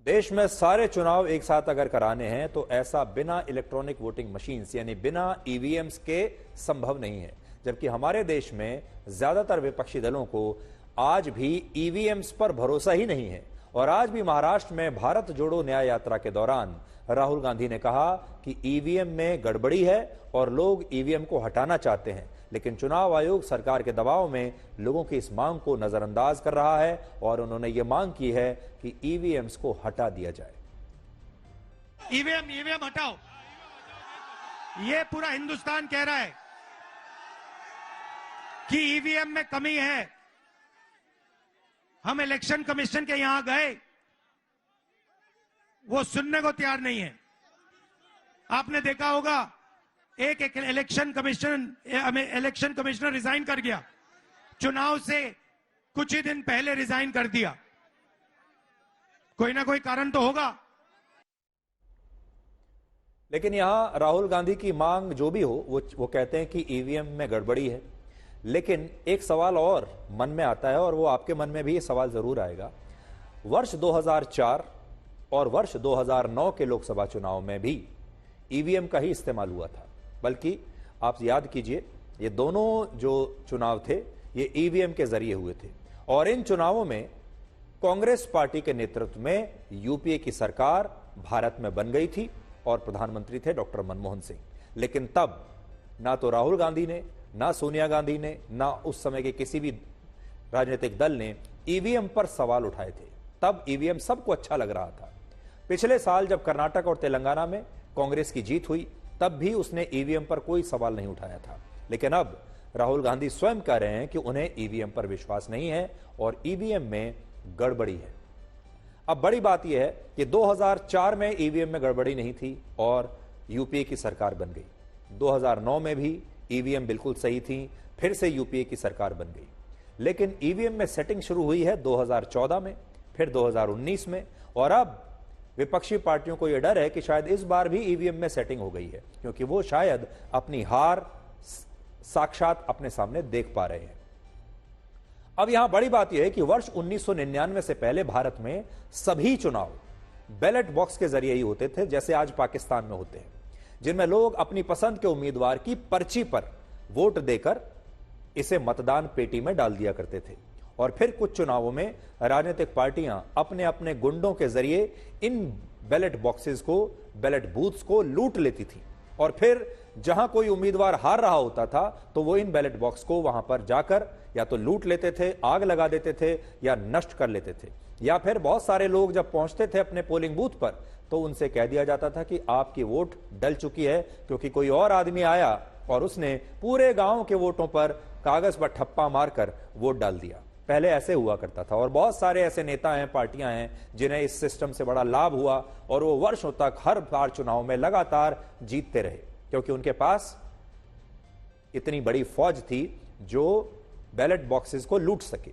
देश में सारे चुनाव एक साथ अगर कराने हैं तो ऐसा बिना इलेक्ट्रॉनिक वोटिंग मशीन्स यानी बिना ईवीएम्स के संभव नहीं है। जबकि हमारे देश में ज्यादातर विपक्षी दलों को आज भी ईवीएम्स पर भरोसा ही नहीं है। और आज भी महाराष्ट्र में भारत जोड़ो न्याय यात्रा के दौरान राहुल गांधी ने कहा कि ईवीएम में गड़बड़ी है और लोग ईवीएम को हटाना चाहते हैं, लेकिन चुनाव आयोग सरकार के दबाव में लोगों की इस मांग को नजरअंदाज कर रहा है और उन्होंने ये मांग की है कि ईवीएम्स को हटा दिया जाए। ईवीएम हटाओ, ये पूरा हिंदुस्तान कह रहा है कि ईवीएम में कमी है। हम इलेक्शन कमीशन के यहां गए, वो सुनने को तैयार नहीं है। आपने देखा होगा एक इलेक्शन कमिश्नर रिजाइन कर गया, चुनाव से कुछ ही दिन पहले रिजाइन कर दिया। कोई ना कोई कारण तो होगा। लेकिन यहां राहुल गांधी की मांग जो भी हो वो कहते हैं कि ईवीएम में गड़बड़ी है। लेकिन एक सवाल और मन में आता है और वो आपके मन में भी ये सवाल जरूर आएगा। वर्ष 2004 और वर्ष 2009 के लोकसभा चुनाव में भी ईवीएम का ही इस्तेमाल हुआ था। बल्कि आप याद कीजिए, ये दोनों जो चुनाव थे ये ईवीएम के जरिए हुए थे और इन चुनावों में कांग्रेस पार्टी के नेतृत्व में यूपीए की सरकार भारत में बन गई थी और प्रधानमंत्री थे डॉक्टर मनमोहन सिंह। लेकिन तब ना तो राहुल गांधी ने, ना सोनिया गांधी ने, ना उस समय के किसी भी राजनीतिक दल ने ईवीएम पर सवाल उठाए थे। तब ईवीएम सबको अच्छा लग रहा था। पिछले साल जब कर्नाटक और तेलंगाना में कांग्रेस की जीत हुई तब भी उसने ईवीएम पर कोई सवाल नहीं उठाया था। लेकिन अब राहुल गांधी स्वयं कह रहे हैं कि उन्हें ईवीएम पर विश्वास नहीं है और ईवीएम में गड़बड़ी है। अब बड़ी बात यह है कि 2004 में ईवीएम में गड़बड़ी नहीं थी और यूपीए की सरकार बन गई। 2009 में भी ईवीएम बिल्कुल सही थी, फिर से यूपीए की सरकार बन गई। लेकिन ईवीएम में सेटिंग शुरू हुई है 2014 में, फिर 2019 में और अब विपक्षी पार्टियों को यह डर है कि शायद इस बार भी ईवीएम में सेटिंग हो गई है, क्योंकि वो शायद अपनी हार साक्षात अपने सामने देख पा रहे हैं। अब यहां बड़ी बात यह है कि वर्ष 1999 से पहले भारत में सभी चुनाव बैलेट बॉक्स के जरिए ही होते थे, जैसे आज पाकिस्तान में होते हैं, जिनमें लोग अपनी पसंद के उम्मीदवार की पर्ची पर वोट देकर इसे मतदान पेटी में डाल दिया करते थे। और फिर कुछ चुनावों में राजनीतिक पार्टियां अपने अपने गुंडों के जरिए इन बैलेट बॉक्सेस को, बैलेट बूथ्स को लूट लेती थी और फिर जहां कोई उम्मीदवार हार रहा होता था तो वो इन बैलेट बॉक्स को वहां पर जाकर या तो लूट लेते थे, आग लगा देते थे या नष्ट कर लेते थे। या फिर बहुत सारे लोग जब पहुंचते थे अपने पोलिंग बूथ पर तो उनसे कह दिया जाता था कि आपकी वोट डल चुकी है, क्योंकि कोई और आदमी आया और उसने पूरे गांव के वोटों पर कागज पर ठप्पा मारकर वोट डाल दिया। पहले ऐसे हुआ करता था और बहुत सारे ऐसे नेता हैं, पार्टियां हैं जिन्हें इस सिस्टम से बड़ा लाभ हुआ और वो वर्षों तक हर बार चुनाव में लगातार जीतते रहे, क्योंकि उनके पास इतनी बड़ी फौज थी जो बैलेट बॉक्सेस को लूट सके।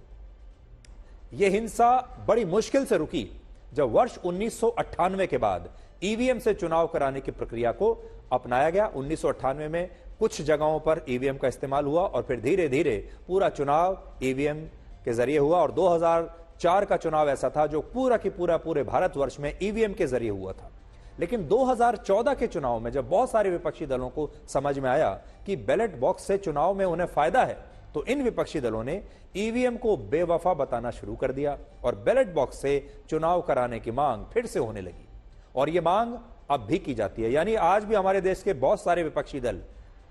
यह हिंसा बड़ी मुश्किल से रुकी जब वर्ष 1998 के बाद ईवीएम से चुनाव कराने की प्रक्रिया को अपनाया गया। 1998 में कुछ जगहों पर ईवीएम का इस्तेमाल हुआ और फिर धीरे धीरे पूरा चुनाव ईवीएम के जरिए हुआ और 2004 का चुनाव ऐसा था जो पूरा की पूरे भारतवर्ष में ईवीएम के जरिए हुआ था। लेकिन 2014 के चुनाव में जब बहुत सारे विपक्षी दलों को समझ में आया कि बैलेट बॉक्स से चुनाव में उन्हें फायदा है, तो इन विपक्षी दलों ने ईवीएम को बेवफा बताना शुरू कर दिया और बैलेट बॉक्स से चुनाव कराने की मांग फिर से होने लगी। और यह मांग अब भी की जाती है। यानी आज भी हमारे देश के बहुत सारे विपक्षी दल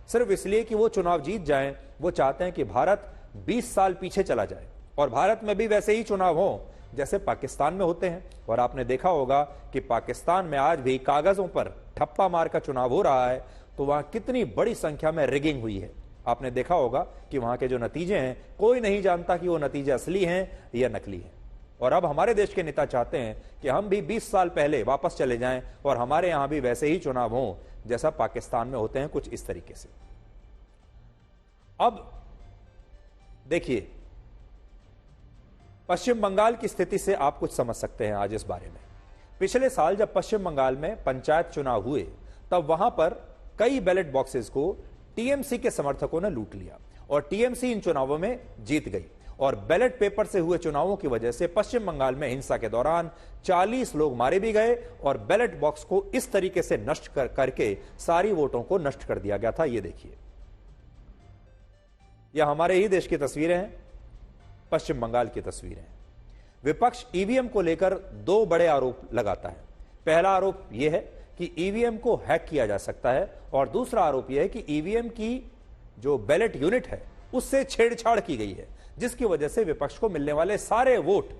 सिर्फ इसलिए कि वो चुनाव जीत जाएं, वो चाहते हैं कि भारत 20 साल पीछे चला जाए और भारत में भी वैसे ही चुनाव हो जैसे पाकिस्तान में होते हैं। और आपने देखा होगा कि पाकिस्तान में आज भी कागजों पर ठप्पा मारकर चुनाव हो रहा है, तो वहां कितनी बड़ी संख्या में रिगिंग हुई है। आपने देखा होगा कि वहां के जो नतीजे हैं कोई नहीं जानता कि वो नतीजे असली हैं या नकली हैं। और अब हमारे देश के नेता चाहते हैं कि हम भी 20 साल पहले वापस चले जाएं और हमारे यहां भी वैसे ही चुनाव हों जैसा पाकिस्तान में होते हैं, कुछ इस तरीके से। अब देखिए, पश्चिम बंगाल की स्थिति से आप कुछ समझ सकते हैं आज इस बारे में। पिछले साल जब पश्चिम बंगाल में पंचायत चुनाव हुए तब वहां पर कई बैलेट बॉक्सेस को टीएमसी के समर्थकों ने लूट लिया और टीएमसी इन चुनावों में जीत गई और बैलेट पेपर से हुए चुनावों की वजह से पश्चिम बंगाल में हिंसा के दौरान 40 लोग मारे भी गए और बैलेट बॉक्स को इस तरीके से नष्ट करके सारी वोटों को नष्ट कर दिया गया था। ये देखिए, यह हमारे ही देश की तस्वीरें हैं, पश्चिम बंगाल की तस्वीरें हैं। विपक्ष ईवीएम को लेकर दो बड़े आरोप लगाता है। पहला आरोप यह है कि ईवीएम को हैक किया जा सकता है और दूसरा आरोप यह है कि ईवीएम की जो बैलेट यूनिट है उससे छेड़छाड़ की गई है, जिसकी वजह से विपक्ष को मिलने वाले सारे वोट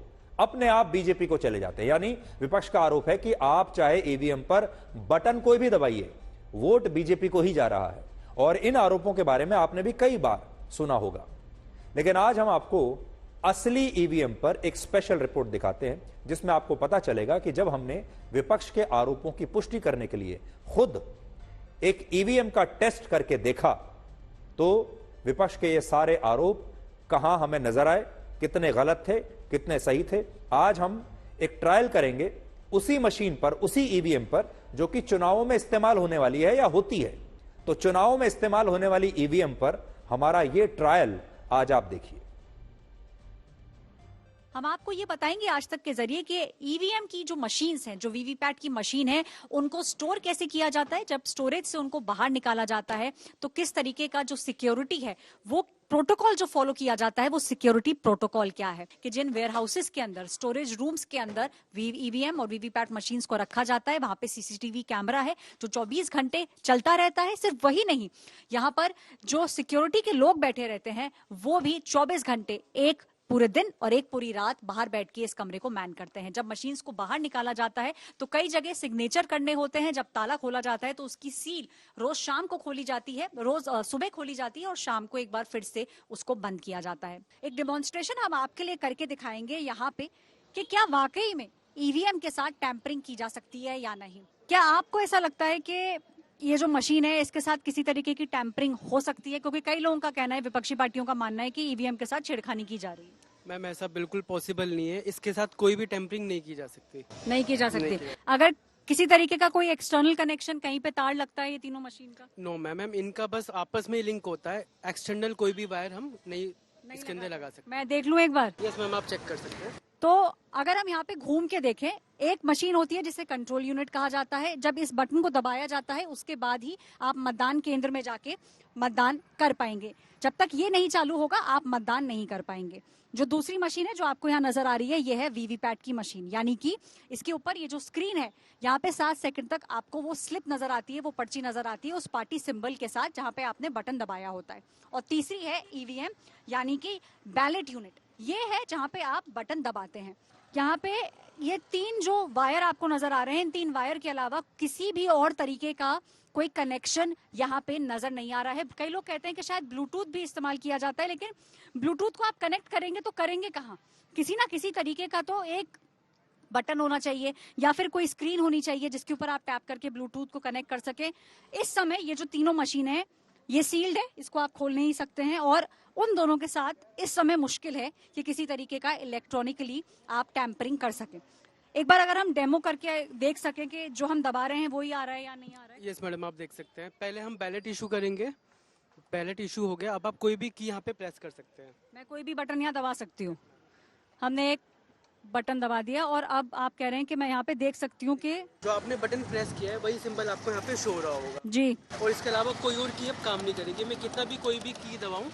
अपने आप बीजेपी को चले जाते हैं। यानी विपक्ष का आरोप है कि आप चाहे ईवीएम पर बटन कोई भी दबाइए, वोट बीजेपी को ही जा रहा है। और इन आरोपों के बारे में आपने भी कई बार सुना होगा, लेकिन आज हम आपको असली ईवीएम पर एक स्पेशल रिपोर्ट दिखाते हैं, जिसमें आपको पता चलेगा कि जब हमने विपक्ष के आरोपों की पुष्टि करने के लिए खुद एक ईवीएम का टेस्ट करके देखा तो विपक्ष के ये सारे आरोप कहां हमें नजर आए, कितने गलत थे, कितने सही थे। आज हम एक ट्रायल करेंगे उसी मशीन पर, उसी ईवीएम पर जो कि चुनावों में इस्तेमाल होने वाली है या होती है। तो चुनावों में इस्तेमाल होने वाली ईवीएम पर हमारा यह ट्रायल आज आप देखिए। हम आपको ये बताएंगे आज तक के जरिए कि ईवीएम की जो मशीन्स हैं, जो वीवीपैट की मशीन है, उनको स्टोर कैसे किया जाता है। जब स्टोरेज से उनको बाहर निकाला जाता है तो किस तरीके का जो सिक्योरिटी है, वो प्रोटोकॉल जो फॉलो किया जाता है, वो सिक्योरिटी प्रोटोकॉल क्या है कि जिन वेयर हाउसेस के अंदर, स्टोरेज रूम्स के अंदर ईवीएम और वीवीपैट मशीन्स को रखा जाता है, वहां पे सीसीटीवी कैमरा है जो 24 घंटे चलता रहता है। सिर्फ वही नहीं, यहाँ पर जो सिक्योरिटी के लोग बैठे रहते हैं वो भी 24 घंटे, एक पूरे दिन और एक पूरी रात बाहर बैठ के इस कमरे को मैन करते हैं। जब मशीन्स को बाहर निकाला जाता है तो कई जगह सिग्नेचर करने होते हैं। जब ताला खोला जाता है तो उसकी सील रोज शाम को खोली जाती है, रोज सुबह खोली जाती है और शाम को एक बार फिर से उसको बंद किया जाता है। एक डेमोन्स्ट्रेशन हम आपके लिए करके दिखाएंगे यहाँ पे कि क्या वाकई में ईवीएम के साथ टैंपरिंग की जा सकती है या नहीं। क्या आपको ऐसा लगता है कि ये जो मशीन है इसके साथ किसी तरीके की टैंपरिंग हो सकती है? क्योंकि कई लोगों का कहना है, विपक्षी पार्टियों का मानना है कि ईवीएम के साथ छेड़खानी की जा रही है। मैम ऐसा बिल्कुल पॉसिबल नहीं है, इसके साथ कोई भी टेम्परिंग नहीं की जा सकती। नहीं की जा सकती। अगर किसी तरीके का कोई एक्सटर्नल कनेक्शन, कहीं पे तार लगता है ये तीनों मशीन का? नो मैम, इनका बस आपस में लिंक होता है, एक्सटर्नल कोई भी वायर हम नहीं इसके अंदर लगा सकते। मैं देख लूं एक बार? यस मैम, आप चेक कर सकते हैं। तो अगर हम यहाँ पे घूम के देखें, एक मशीन होती है जिसे कंट्रोल यूनिट कहा जाता है। जब इस बटन को दबाया जाता है उसके बाद ही आप मतदान केंद्र में जाके मतदान कर पाएंगे। जब तक ये नहीं चालू होगा आप मतदान नहीं कर पाएंगे। जो दूसरी मशीन है जो आपको यहाँ नजर आ रही है, ये है वीवीपैट की मशीन, यानी कि इसके ऊपर ये जो स्क्रीन है, यहाँ पे 7 सेकंड तक आपको वो स्लिप नजर आती है, वो पर्ची नजर आती है उस पार्टी सिंबल के साथ जहाँ पे आपने बटन दबाया होता है। और तीसरी है ईवीएम, यानी कि बैलेट यूनिट, ये है जहाँ पे आप बटन दबाते हैं। यहाँ पे ये 3 जो वायर आपको नजर आ रहे हैं, इन 3 वायर के अलावा किसी भी और तरीके का कोई कनेक्शन यहाँ पे नजर नहीं आ रहा है। कई लोग कहते हैं कि शायद ब्लूटूथ भी इस्तेमाल किया जाता है, लेकिन ब्लूटूथ को आप कनेक्ट करेंगे तो करेंगे कहाँ? किसी ना किसी तरीके का तो एक बटन होना चाहिए या फिर कोई स्क्रीन होनी चाहिए जिसके ऊपर आप टैप करके ब्लूटूथ को कनेक्ट कर सके। इस समय ये जो तीनों मशीन है ये सील्ड है, इसको आप खोल नहीं सकते हैं और उन दोनों के साथ इस समय मुश्किल है कि किसी तरीके का इलेक्ट्रॉनिकली आप टैंपरिंग कर सकें। एक बार अगर हम डेमो करके देख सकें कि जो हम दबा रहे हैं वो ही आ रहा है या नहीं आ रहा है। यस मैडम, आप देख सकते हैं। पहले हम बैलेट इशू करेंगे। बैलेट इशू हो गया, अब आप कोई भी की यहाँ पे प्रेस कर सकते हैं। मैं कोई भी बटन यहाँ दबा सकती हूँ। हमने एक बटन दबा दिया और अब आप कह रहे हैं कि मैं यहाँ पे देख सकती हूँ कि जो आपने बटन प्रेस किया है वही सिंबल आपको यहाँ पे शो हो रहा होगा जी। और इसके अलावा कोई और की अब काम नहीं करेगी। मैं कितना भी कोई भी की दबाऊं,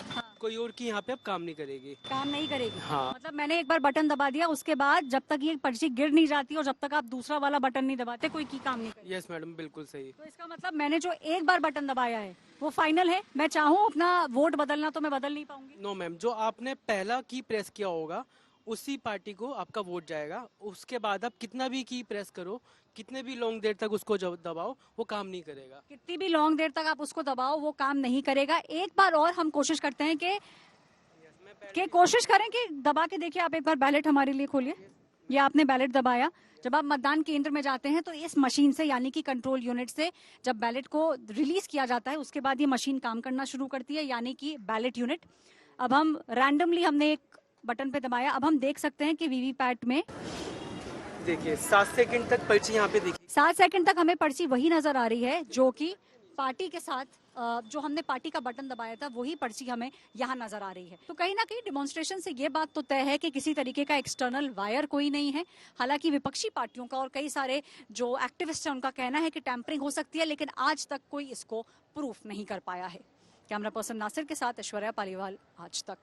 कोई और की यहाँ पे अब काम नहीं करेगी। काम नहीं करेगी? हाँ। मतलब मैंने एक बार बटन दबा दिया, उसके बाद जब तक ये पर्ची गिर नहीं जाती और जब तक आप दूसरा वाला बटन नहीं दबाते, कोई की काम नहीं करेगी। यस मैडम, बिल्कुल सही। तो इसका मतलब मैंने जो एक बार बटन दबाया है वो फाइनल है। मैं चाहूँ अपना वोट बदलना तो मैं बदल नहीं पाऊंगी? नो मैम, जो आपने पहला की प्रेस किया होगा उसी पार्टी को आपका वोट जाएगा। उसके बाद आप कितना भी की प्रेस करो, कितने भी लॉन्ग देर तक उसको दबाओ, वो काम नहीं करेगा। कितनी भी लॉन्ग देर तक आप उसको दबाओ वो काम नहीं करेगा। एक बार और हम कोशिश करते हैं कि कोशिश करें कि दबा के देखिए। आप एक बार बैलेट हमारे लिए खोलिए। ये आपने बैलेट दबाया। जब आप मतदान केंद्र में जाते हैं तो इस मशीन से, यानी कि कंट्रोल यूनिट से, जब बैलेट को रिलीज किया जाता है उसके बाद ये मशीन काम करना शुरू करती है, यानी कि बैलेट यूनिट। अब हम रैंडमली हमने एक बटन पे दबाया। अब हम देख सकते हैं कि वीवीपैट में देखिए 7 सेकंड तक पर्ची यहाँ पे देखिए। 7 सेकंड तक हमें पर्ची वही नजर आ रही है जो कि पार्टी के साथ जो हमने पार्टी का बटन दबाया था वही पर्ची हमें यहाँ नजर आ रही है। तो कहीं ना कहीं डिमॉन्स्ट्रेशन से ये बात तो तय है कि किसी तरीके का एक्सटर्नल वायर कोई नहीं है। हालांकि विपक्षी पार्टियों का और कई सारे जो एक्टिविस्ट हैं उनका कहना है कि टैंपरिंग हो सकती है, लेकिन आज तक कोई इसको प्रूफ नहीं कर पाया है। कैमरा पर्सन नासिर के साथ ऐश्वर्या पालीवाल, आज तक।